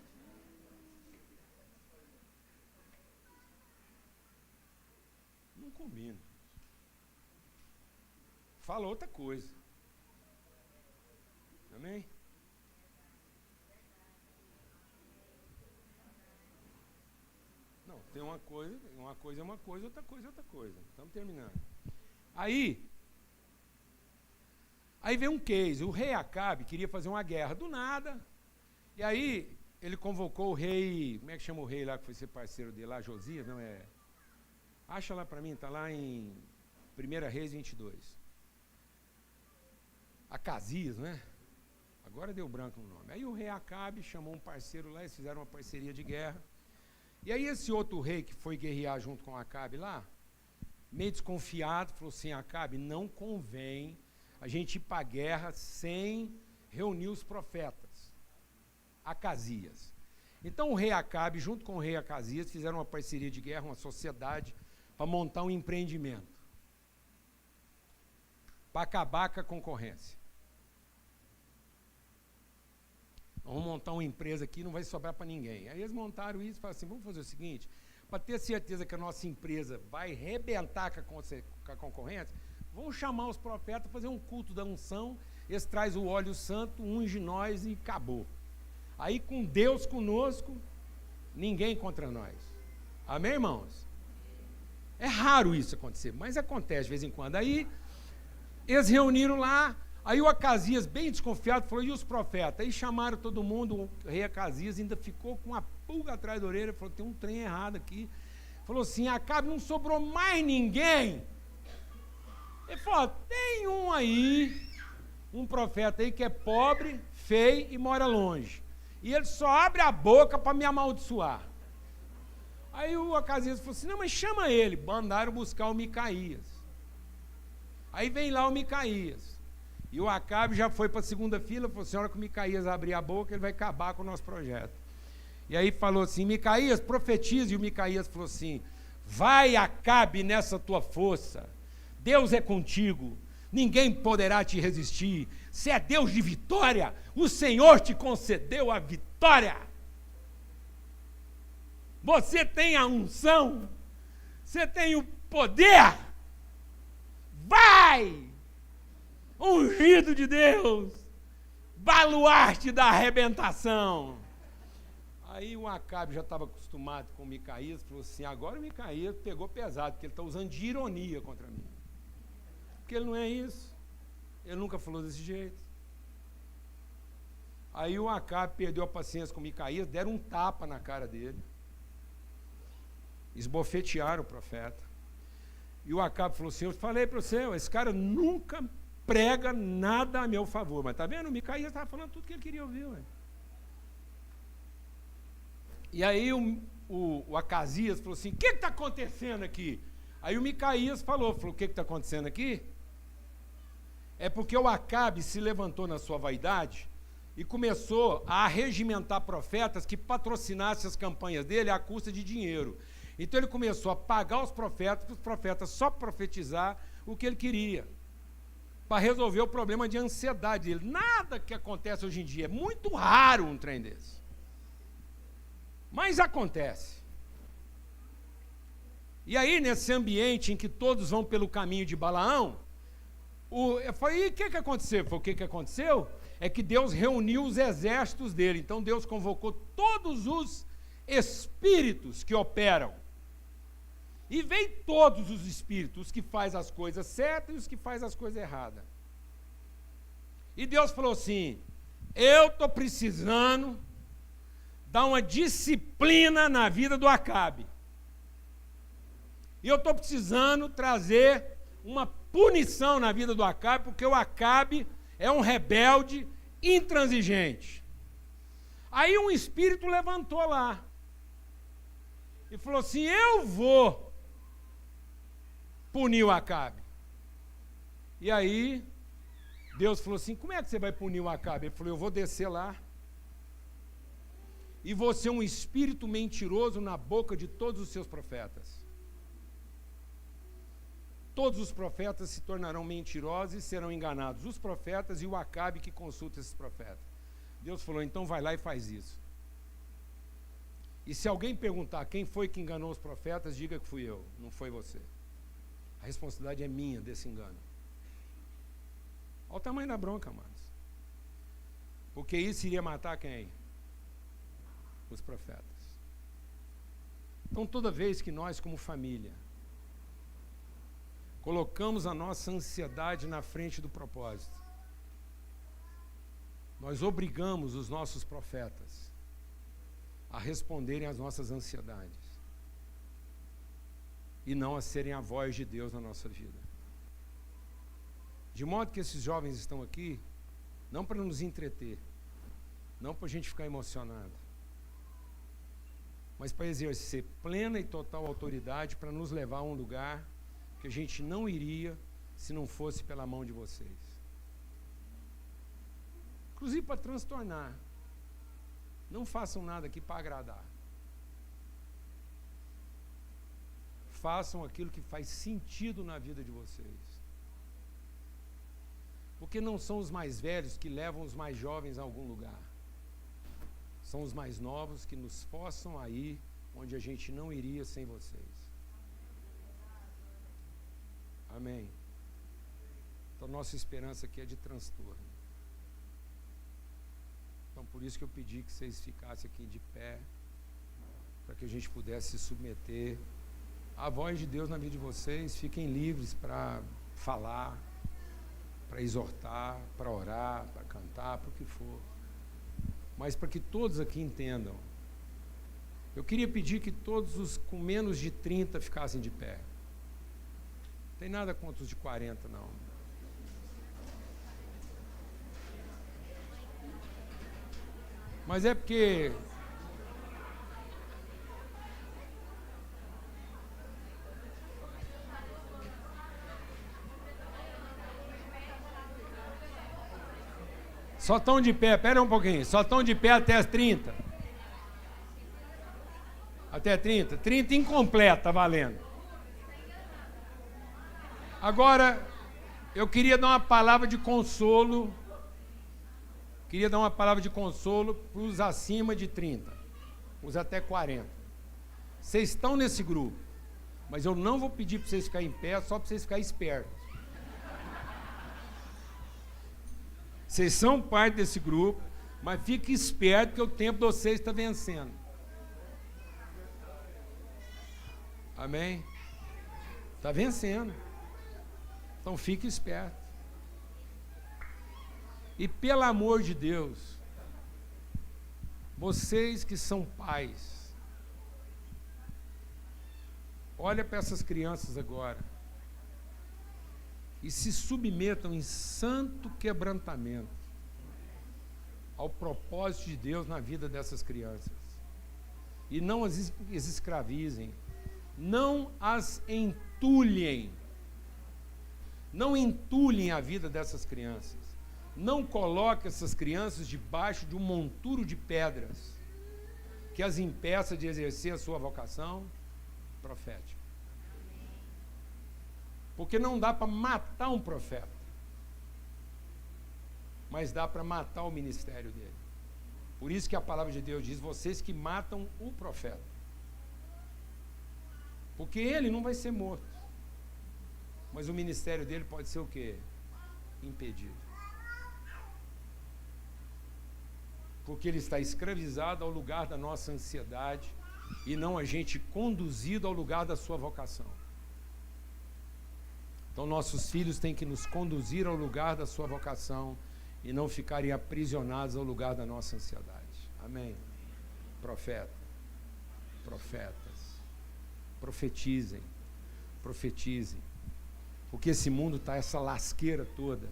Speaker 1: Não combina. Fala outra coisa. Amém? Não, tem uma coisa é uma coisa, outra coisa é outra coisa. Estamos terminando. Aí vem um case. O rei Acabe queria fazer uma guerra do nada. E aí ele convocou o rei, como é que chama o rei lá que foi ser parceiro dele lá, Josias, não é? Acha lá para mim, está lá em 1 Reis 22. Acasias, né? Agora deu branco no nome. Aí o rei Acabe chamou um parceiro lá, eles fizeram uma parceria de guerra. E aí esse outro rei que foi guerrear junto com Acabe lá, meio desconfiado, falou assim: Acabe, não convém a gente ir para a guerra sem reunir os profetas. Acasias. Então o rei Acabe, junto com o rei Acasias, fizeram uma parceria de guerra, uma sociedade, para montar um empreendimento, para acabar com a concorrência. Vamos montar uma empresa aqui, não vai sobrar para ninguém. Aí eles montaram isso e falaram assim: vamos fazer o seguinte, para ter certeza que a nossa empresa vai arrebentar com a concorrência, vamos chamar os profetas, fazer um culto da unção, eles trazem o óleo santo, unge nós e acabou. Aí com Deus conosco, ninguém contra nós. Amém, irmãos? É raro isso acontecer, mas acontece de vez em quando. Aí eles reuniram lá, aí o Acasias, bem desconfiado, falou, e os profetas? Aí chamaram todo mundo, o rei Acasias ainda ficou com a pulga atrás da orelha, falou, tem um trem errado aqui. Falou assim, Acabe, não sobrou mais ninguém. Ele falou, tem um aí, um profeta aí que é pobre, feio e mora longe. E ele só abre a boca para me amaldiçoar. Aí o Acasias falou assim, não, mas chama ele. Mandaram buscar o Micaías. Aí vem lá o Micaías. E o Acabe já foi para a segunda fila, falou assim, a hora que o Micaías abrir a boca, ele vai acabar com o nosso projeto. E aí falou assim, Micaías, profetize. E o Micaías falou assim, vai, Acabe, nessa tua força. Deus é contigo. Ninguém poderá te resistir. Se é Deus de vitória, o Senhor te concedeu a vitória. Você tem a unção, você tem o poder. Vai! Ungido de Deus, baluarte da arrebentação. Aí o Acabe já estava acostumado com o Micaías, falou assim, agora o Micaías pegou pesado, porque ele está usando de ironia contra mim. Porque ele não é isso. Ele nunca falou desse jeito. Aí o Acabe perdeu a paciência com o Micaías, deram um tapa na cara dele. Esbofetearam o profeta. E o Acabe falou assim, eu falei para você, esse cara nunca prega nada a meu favor. Mas tá vendo? O Micaías estava falando tudo que ele queria ouvir. Ué. E aí o Acasias falou assim, o que está acontecendo aqui? Aí o Micaías falou, o que está acontecendo aqui? É porque o Acabe se levantou na sua vaidade e começou a regimentar profetas que patrocinassem as campanhas dele à custa de dinheiro. Então ele começou a pagar os profetas, para os profetas só profetizar o que ele queria, para resolver o problema de ansiedade dele. Nada que acontece hoje em dia, é muito raro um trem desse. Mas acontece. E aí, nesse ambiente em que todos vão pelo caminho de Balaão, eu falei, e o que aconteceu? O que aconteceu é que Deus reuniu os exércitos dele. Então Deus convocou todos os espíritos que operam. E veio todos os espíritos, os que fazem as coisas certas e os que fazem as coisas erradas. E Deus falou assim, eu estou precisando dar uma disciplina na vida do Acabe. E eu estou precisando trazer uma punição na vida do Acabe, porque o Acabe é um rebelde intransigente. Aí um espírito levantou lá e falou assim, eu vou punir o Acabe. E aí Deus falou assim, como é que você vai punir o Acabe? Ele falou, eu vou descer lá e vou ser um espírito mentiroso na boca de todos os seus profetas. Todos os profetas se tornarão mentirosos e serão enganados. Os profetas e o Acabe que consulta esses profetas. Deus falou, então vai lá e faz isso. E se alguém perguntar quem foi que enganou os profetas, diga que fui eu, não foi você. A responsabilidade é minha desse engano. Olha o tamanho da bronca, amados. Porque isso iria matar quem? Os profetas. Então toda vez que nós, como família, colocamos a nossa ansiedade na frente do propósito, nós obrigamos os nossos profetas a responderem às nossas ansiedades e não a serem a voz de Deus na nossa vida. De modo que esses jovens estão aqui não para nos entreter, não para a gente ficar emocionado, mas para exercer plena e total autoridade para nos levar a um lugar que a gente não iria se não fosse pela mão de vocês. Inclusive para transtornar. Não façam nada aqui para agradar. Façam aquilo que faz sentido na vida de vocês. Porque não são os mais velhos que levam os mais jovens a algum lugar. São os mais novos que nos forçam a ir onde a gente não iria sem vocês. Amém. Então, nossa esperança aqui é de transtorno. Então, por isso que eu pedi que vocês ficassem aqui de pé, para que a gente pudesse se submeter à voz de Deus na vida de vocês. Fiquem livres para falar, para exortar, para orar, para cantar, para o que for. Mas para que todos aqui entendam, eu queria pedir que todos os com menos de 30 ficassem de pé. Não tem nada contra os de 40, não. Mas é porque só estão de pé, espera um pouquinho, só estão de pé até as 30. Até 30. 30 incompleta, tá valendo. Agora, eu queria dar uma palavra de consolo. Queria dar uma palavra de consolo para os acima de 30, os até 40. Vocês estão nesse grupo, mas eu não vou pedir para vocês ficarem em pé, só para vocês ficarem espertos. Vocês são parte desse grupo, mas fiquem espertos que o tempo de vocês está vencendo. Amém? Está vencendo. Então fique esperto. E pelo amor de Deus, vocês que são pais, olha para essas crianças agora e se submetam em santo quebrantamento ao propósito de Deus na vida dessas crianças. E não as escravizem, não as entulhem, não entulhem a vida dessas crianças. Não coloque essas crianças debaixo de um monturo de pedras que as impeça de exercer a sua vocação profética. Porque não dá para matar um profeta, mas dá para matar o ministério dele. Por isso que a palavra de Deus diz: vocês que matam o profeta. Porque ele não vai ser morto, mas o ministério dele pode ser o quê? Impedido. Porque ele está escravizado ao lugar da nossa ansiedade e não a gente conduzido ao lugar da sua vocação. Então nossos filhos têm que nos conduzir ao lugar da sua vocação e não ficarem aprisionados ao lugar da nossa ansiedade. Amém? Profetas, profetizem, porque esse mundo está essa lasqueira toda,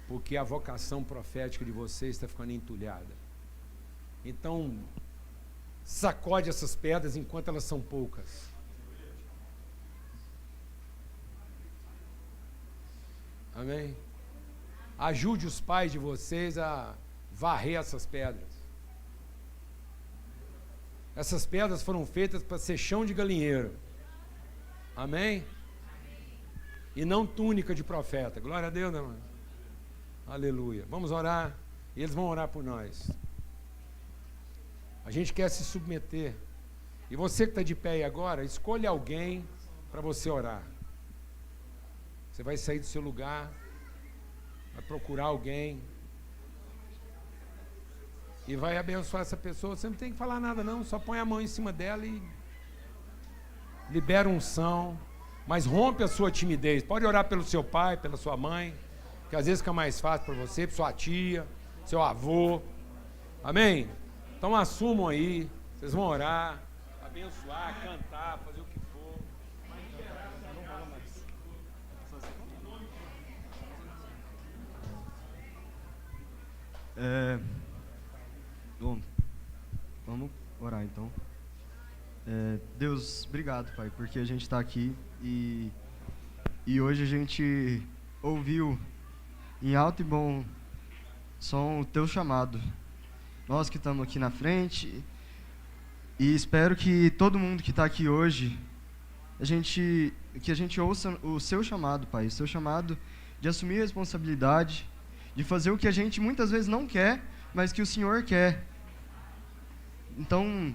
Speaker 1: porque a vocação profética de vocês está ficando entulhada. Então, sacode essas pedras enquanto elas são poucas. Amém? Ajude os pais de vocês a varrer essas pedras. Essas pedras foram feitas para ser chão de galinheiro. Amém? E não túnica de profeta. Glória a Deus, né, irmão? Aleluia. Vamos orar. E eles vão orar por nós. A gente quer se submeter. E você que está de pé aí agora, escolha alguém para você orar. Você vai sair do seu lugar, vai procurar alguém e vai abençoar essa pessoa. Você não tem que falar nada não, só põe a mão em cima dela e libera unção, mas rompe a sua timidez. Pode orar pelo seu pai, pela sua mãe, que às vezes fica mais fácil para você, para sua tia, seu avô. Amém? Então assumam aí, vocês vão orar, abençoar, cantar, fazer o que for. Não fala mais.
Speaker 2: Bom, vamos orar então. Deus, obrigado, Pai, porque a gente está aqui e hoje a gente ouviu em alto e bom som o Teu chamado. Nós que estamos aqui na frente, e espero que todo mundo que está aqui hoje, que a gente ouça o Seu chamado, Pai, o Seu chamado de assumir a responsabilidade, de fazer o que a gente muitas vezes não quer, mas que o Senhor quer. Então,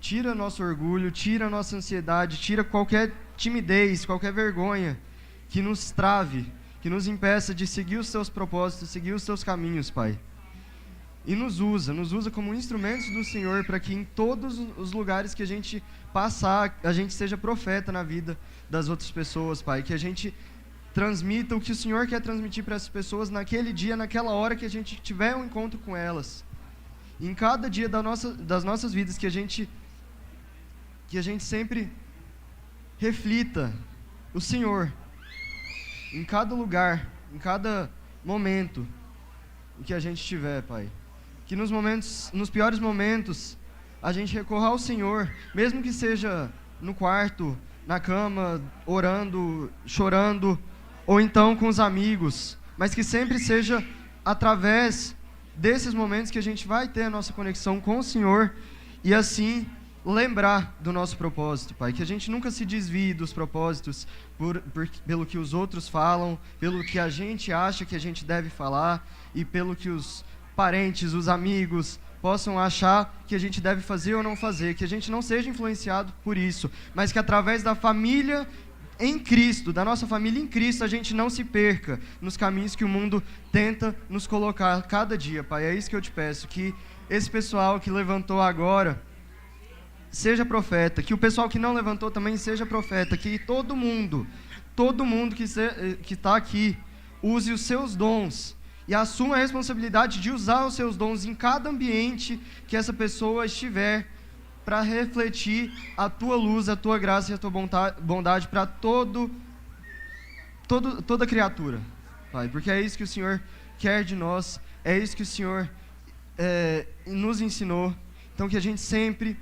Speaker 2: tira nosso orgulho, tira nossa ansiedade, tira qualquer timidez, qualquer vergonha que nos trave, que nos impeça de seguir os Teus propósitos, seguir os Teus caminhos, Pai. E nos usa como instrumentos do Senhor para que em todos os lugares que a gente passar, a gente seja profeta na vida das outras pessoas, Pai. Que a gente transmita o que o Senhor quer transmitir para essas pessoas naquele dia, naquela hora que a gente tiver um encontro com elas. E em cada dia das nossas vidas que a gente sempre reflita o Senhor em cada lugar, em cada momento em que a gente estiver, Pai. Que nos piores momentos, a gente recorra ao Senhor, mesmo que seja no quarto, na cama, orando, chorando, ou então com os amigos, mas que sempre seja através desses momentos que a gente vai ter a nossa conexão com o Senhor e assim lembrar do nosso propósito, Pai. Que a gente nunca se desvie dos propósitos pelo que os outros falam, pelo que a gente acha que a gente deve falar e pelo que os parentes, os amigos possam achar que a gente deve fazer ou não fazer, que a gente não seja influenciado por isso, mas que através da família em Cristo, da nossa família em Cristo, a gente não se perca nos caminhos que o mundo tenta nos colocar cada dia, Pai. É isso que eu te peço, que esse pessoal que levantou agora seja profeta, que o pessoal que não levantou também seja profeta, que todo mundo que está aqui use os seus dons e assuma a responsabilidade de usar os seus dons em cada ambiente que essa pessoa estiver, para refletir a Tua luz, a Tua graça e a Tua bondade para toda criatura, Pai. Porque é isso que o Senhor quer de nós, é isso que o Senhor nos ensinou. Então que a gente sempre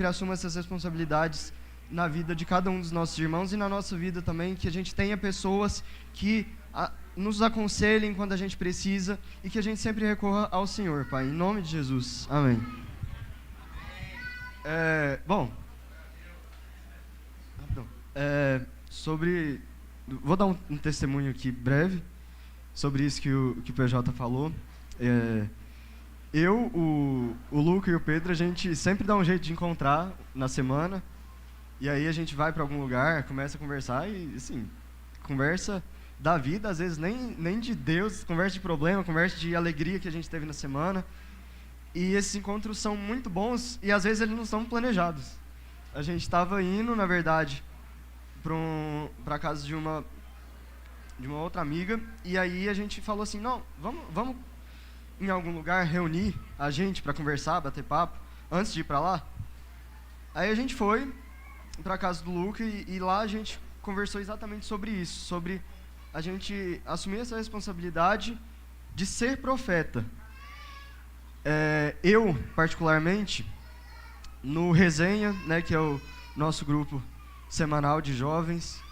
Speaker 2: assuma essas responsabilidades na vida de cada um dos nossos irmãos e na nossa vida também, que a gente tenha pessoas que nos aconselhem quando a gente precisa e que a gente sempre recorra ao Senhor, Pai. Em nome de Jesus. Amém. Vou dar um testemunho aqui breve sobre isso que o PJ falou. O Luca e o Pedro, a gente sempre dá um jeito de encontrar na semana, e aí a gente vai para algum lugar, começa a conversar e, assim, conversa da vida, às vezes nem de Deus, conversa de problema, conversa de alegria que a gente teve na semana. E esses encontros são muito bons e às vezes eles não são planejados. A gente estava indo, na verdade, para a casa de uma outra amiga, e aí a gente falou assim, não, vamos em algum lugar reunir a gente para conversar, bater papo, antes de ir para lá. Aí a gente foi para a casa do Luca e lá a gente conversou exatamente sobre isso, sobre a gente assumir essa responsabilidade de ser profeta. Eu, particularmente, no Resenha, né, que é o nosso grupo semanal de jovens,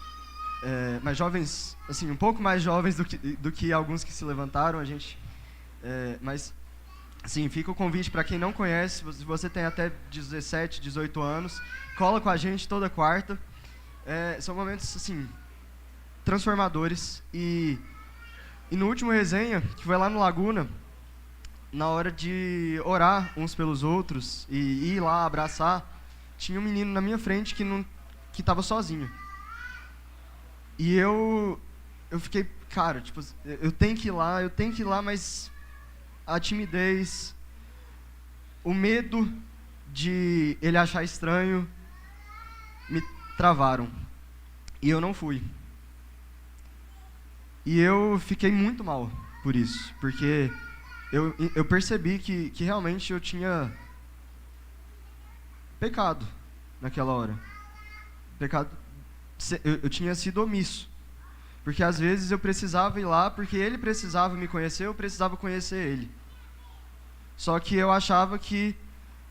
Speaker 2: mas jovens, assim, um pouco mais jovens do que alguns que se levantaram, a gente... mas, sim, fica o convite para quem não conhece, se você tem até 17, 18 anos, cola com a gente toda quarta. São momentos, assim, transformadores. E no último Resenha, que foi lá no Laguna, na hora de orar uns pelos outros e ir lá abraçar, tinha um menino na minha frente que estava sozinho. E eu fiquei, cara, tipo, eu tenho que ir lá, mas a timidez, o medo de ele achar estranho me travaram. E eu não fui. E eu fiquei muito mal por isso, porque eu percebi que realmente eu tinha pecado naquela hora. Eu tinha sido omisso. Porque às vezes eu precisava ir lá, porque ele precisava me conhecer, eu precisava conhecer ele. Só que eu achava que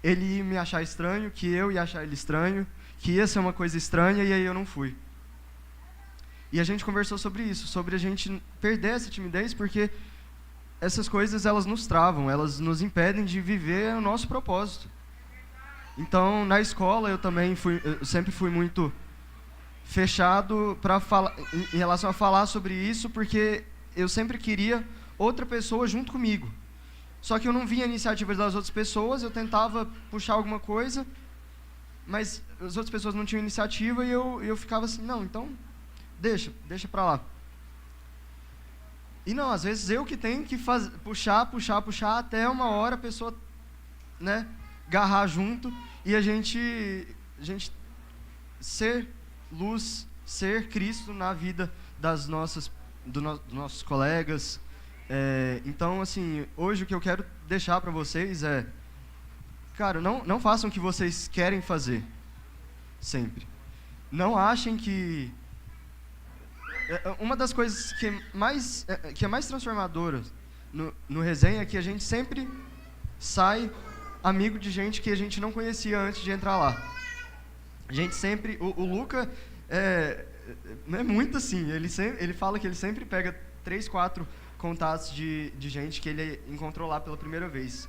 Speaker 2: ele ia me achar estranho, que eu ia achar ele estranho, que ia ser uma coisa estranha, e aí eu não fui. E a gente conversou sobre isso, sobre a gente perder essa timidez, porque essas coisas, elas nos travam, elas nos impedem de viver o nosso propósito. Então, na escola, eu sempre fui muito fechado em relação a falar sobre isso, porque eu sempre queria outra pessoa junto comigo. Só que eu não via iniciativas das outras pessoas, eu tentava puxar alguma coisa mas as outras pessoas não tinham iniciativa e eu ficava assim, não, então deixa pra lá. E não, às vezes eu que tenho que puxar, até uma hora a pessoa, né, agarrar junto e a gente ser luz, ser Cristo na vida dos nossos colegas. Então, assim, hoje o que eu quero deixar para vocês é, cara, não façam o que vocês querem fazer, sempre. Não achem que... Uma das coisas que é mais transformadora no resenha é que a gente sempre sai amigo de gente que a gente não conhecia antes de entrar lá. A gente sempre... O Luca não é muito assim. Ele fala que ele sempre pega 3, 4 contatos de gente que ele encontrou lá pela primeira vez.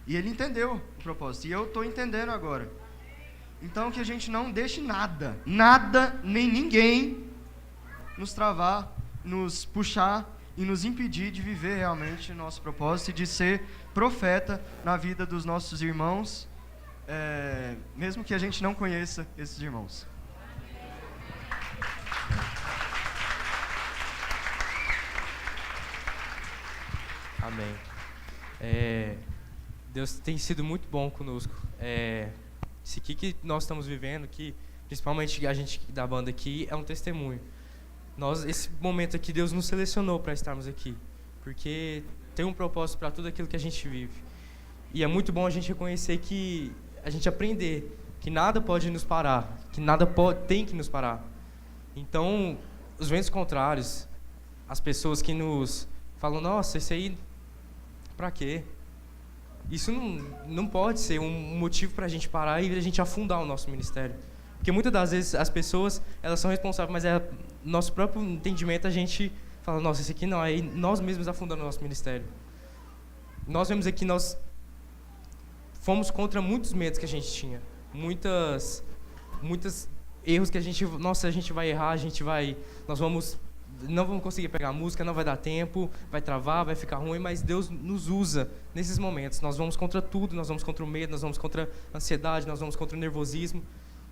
Speaker 2: E ele entendeu o propósito. E eu estou entendendo agora. Então, que a gente não deixe nada, nem ninguém nos travar, nos puxar e nos impedir de viver realmente o nosso propósito e de ser profeta na vida dos nossos irmãos, mesmo que a gente não conheça esses irmãos.
Speaker 3: Amém. Deus tem sido muito bom conosco. Isso aqui que nós estamos vivendo, que principalmente a gente da banda aqui, é um testemunho. Esse momento aqui, Deus nos selecionou para estarmos aqui, porque tem um propósito para tudo aquilo que a gente vive. E é muito bom a gente reconhecer a gente aprender que nada pode nos parar, que nada tem que nos parar. Então, os ventos contrários, as pessoas que nos falam, nossa, isso aí, para quê? Isso não pode ser um motivo para a gente parar e a gente afundar o nosso ministério. Porque muitas das vezes as pessoas, elas são responsáveis, mas nosso próprio entendimento, a gente fala, nossa, isso aqui não, aí nós mesmos afundamos o nosso ministério. Nós vemos aqui, nós fomos contra muitos medos que a gente tinha, muitos erros que a gente vai errar, nós não vamos conseguir pegar a música, não vai dar tempo, vai travar, vai ficar ruim, mas Deus nos usa nesses momentos. Nós vamos contra tudo, nós vamos contra o medo, nós vamos contra a ansiedade, nós vamos contra o nervosismo.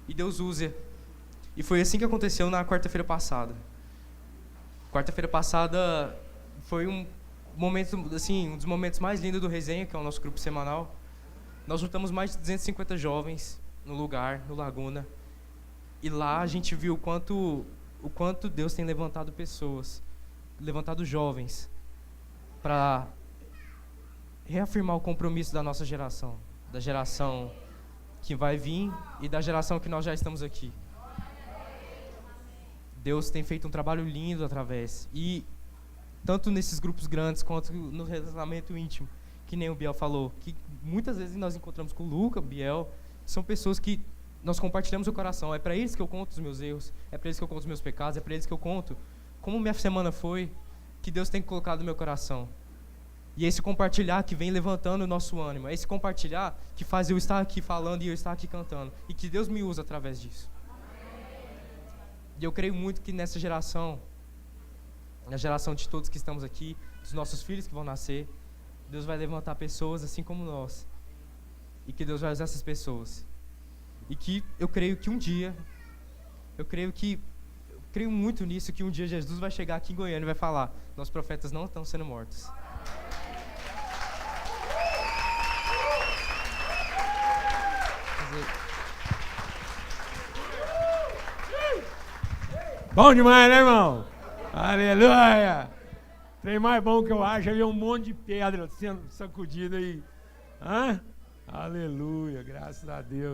Speaker 3: E Deus usa. E foi assim que aconteceu na quarta-feira passada. Quarta-feira passada foi um momento, assim, um dos momentos mais lindos do Resenha, que é o nosso grupo semanal. Nós juntamos mais de 250 jovens no lugar, no Laguna. E lá a gente viu o quanto Deus tem levantado pessoas, levantado jovens, para reafirmar o compromisso da nossa geração, da geração que vai vir e da geração que nós já estamos aqui. Deus tem feito um trabalho lindo através, e tanto nesses grupos grandes quanto no relacionamento íntimo, que nem o Biel falou, que muitas vezes nós encontramos com o Luca, Biel, são pessoas que nós compartilhamos o coração. É para eles que eu conto os meus erros, é para eles que eu conto os meus pecados, é para eles que eu conto como minha semana foi, que Deus tem colocado no meu coração. E é esse compartilhar que vem levantando o nosso ânimo, é esse compartilhar que faz eu estar aqui falando e eu estar aqui cantando, e que Deus me usa através disso. E eu creio muito que nessa geração, na geração de todos que estamos aqui, dos nossos filhos que vão nascer, Deus vai levantar pessoas assim como nós, e que Deus vai usar essas pessoas. E que eu creio que um dia, eu creio muito nisso, que um dia Jesus vai chegar aqui em Goiânia e vai falar, nossos profetas não estão sendo mortos.
Speaker 1: Bom demais, né, irmão? Aleluia! Trem mais bom que eu acho é ver um monte de pedra sendo sacudida aí. Aleluia, graças a Deus.